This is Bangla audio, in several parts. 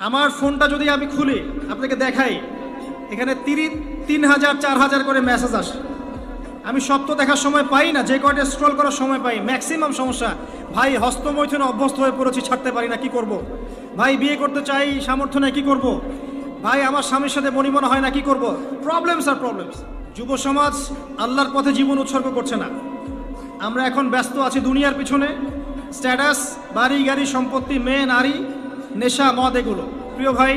আমার ফোনটা যদি আমি খুলি আপনাকে দেখাই, এখানে 3,000 4,000 করে মেসেজ আসে। আমি সব তো দেখার সময় পাই না, যে কয়টা স্ক্রল করার সময় পাই। ম্যাক্সিমাম সমস্যা, ভাই হস্তমৈথুনে অভ্যস্ত হয়ে পড়েছি, ছাড়তে পারি না, কি করব। ভাই বিয়ে করতে চাই, সামর্থ্য নেই, কি করব। ভাই আমার স্বামীর সাথে বনিবনা হয় না, কি করব। প্রবলেমস আর প্রবলেমস। যুব সমাজ আল্লাহর পথে জীবন উৎসর্গ করছে না। আমরা এখন ব্যস্ত আছি দুনিয়ার পিছনে, স্ট্যাটাস, বাড়ি গাড়ি, সম্পত্তি, মেয়ে নারী, নেশা, মদ, এগুলো। প্রিয় ভাই,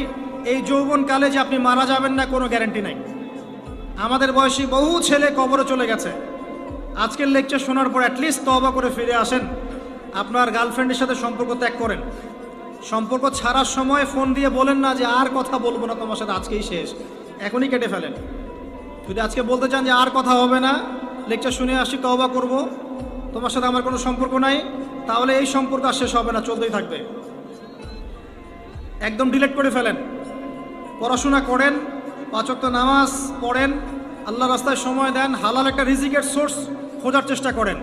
এই যৌবনকালে যে আপনি মারা যাবেন না কোনো গ্যারান্টি নাই। আমাদের বয়সী বহু ছেলে কবরে চলে গেছে। আজকের লেকচার শোনার পর অ্যাটলিস্ট তওবা করে ফিরে আসেন, আপনার গার্লফ্রেন্ডের সাথে সম্পর্ক ত্যাগ করেন। সম্পর্ক ছাড়ার সময় ফোন দিয়ে বলেন না যে আর কথা বলবো না তোমার সাথে, আজকেই শেষ, এখনই কেটে ফেলেন। যদি আজকে বলতে চান যে আর কথা হবে না, লেকচার শুনে আসি, তওবা করব, তোমার সাথে আমার কোনো সম্পর্ক নাই, তাহলে এই সম্পর্ক আর শেষ হবে না, চলতেই থাকবে। একদম ডিলিট করে ফেলেন। পড়াশোনা করেন, 5 ওয়াক্ত নামাজ পড়েন, আল্লাহ রাস্তায় সময় দেন, হালাল একটা রিজিকের সোর্স খোঁজার চেষ্টা করেন।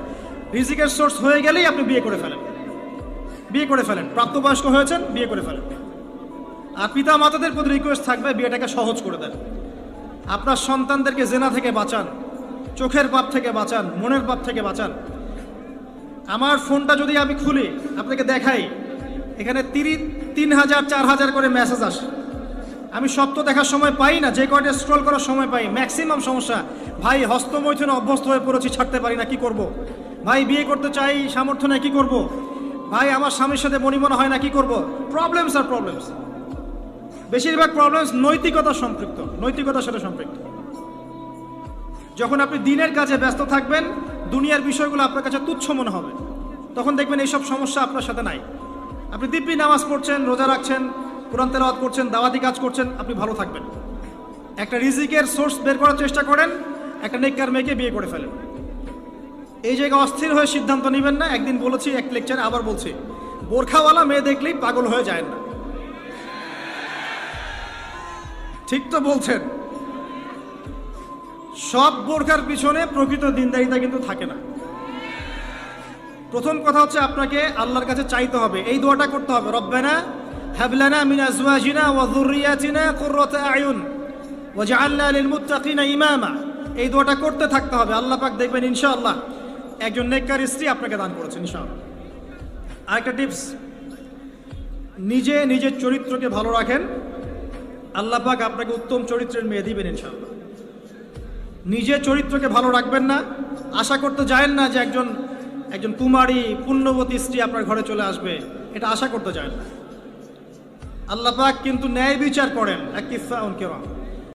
রিজিকের সোর্স হয়ে গেলেই আপনি বিয়ে করে ফেলেন। বিয়ে করে ফেলেন, প্রাপ্তবয়স্ক হয়েছেন, বিয়ে করে ফেলেন। আর পিতা মাতাদের প্রতি রিকোয়েস্ট থাকবে, বিয়েটাকে সহজ করে দেন। আপনার সন্তানদেরকে জেনা থেকে বাঁচান, চোখের পাপ থেকে বাঁচান, মনের পাপ থেকে বাঁচান। আমার ফোনটা যদি আমি খুলি আপনাকে দেখাই, এখানে 3,000 4,000 করে মেসেজ আসে। আমি সব তো দেখার সময় পাই না, যে কয়টা স্ক্রল করার সময় পাই। ম্যাক্সিমাম সমস্যা, ভাই হস্তমৈথুনে অভ্যস্ত হয়ে পড়েছি, ছাড়তে পারি না, কি করব। ভাই বিয়ে করতে চাই, সামর্থ্য নেই, কি করব। ভাই আমার স্বামীর সাথে বনিবনা হয় না, কি করব। প্রবলেমস আর প্রবলেমস। বেশিরভাগ প্রবলেমস নৈতিকতার সম্পৃক্ত, নৈতিকতার সাথে সম্পৃক্ত। যখন আপনি দিনের কাজে ব্যস্ত থাকবেন, দুনিয়ার বিষয়গুলো আপনার কাছে তুচ্ছ মনে হবে, তখন দেখবেন এইসব সমস্যা আপনার সাথে নাই। আপনি দিব্যি নামাজ পড়ছেন, রোজা রাখছেন, কোরআন তেলাওয়াত করছেন, দাওয়াতি কাজ করছেন, আপনি ভালো থাকবেন। একটা রিজিকের সোর্স বের করার চেষ্টা করেন, একটা নেককার মেয়েকে বিয়ে করে ফেলেন। এই জায়গায় অস্থির হয়ে সিদ্ধান্ত নেবেন না। একদিন বলেছি এক লেকচারে, আবার বলছি, বোরখাওয়ালা মেয়ে দেখলেই পাগল হয়ে যায় না। ঠিক তো বলছেন। সব বোরখার পিছনে প্রকৃত দিনদারিতা কিন্তু থাকে না। প্রথম কথা হচ্ছে আপনাকে আল্লাহর কাছে চাইতে হবে, এই দোয়াটা করতে হবে, রব্বানা হাবলানা মিন আজওয়াজিনা ওয়া যুররিয়াতিনা কুররাতা আয়ুন ওয়াজআলনা লিল মুত্তাকিনা ইমামা। এই দোয়াটা করতে থাকতে হবে। আল্লাহ পাক দেখবেন ইনশাআল্লাহ একজন নেককার স্ত্রী আপনাকে দান করেছেন ইনশাআল্লাহ। আরেকটা টিপস, নিজের চরিত্রকে ভালো রাখেন, আল্লাহ পাক আপনাকে উত্তম চরিত্রের মেয়ে দিবেন ইনশাআল্লাহ। নিজের চরিত্রকে ভালো রাখবেন না, আশা করতে যায়েন না যে একজন কুমারী পুণ্যবতী স্ত্রী আপনার ঘরে চলে আসবে, এটা আশা করতে যায়েন না। আল্লাহ পাক কিন্তু ন্যায় বিচার করেন, এক কিফা উনকে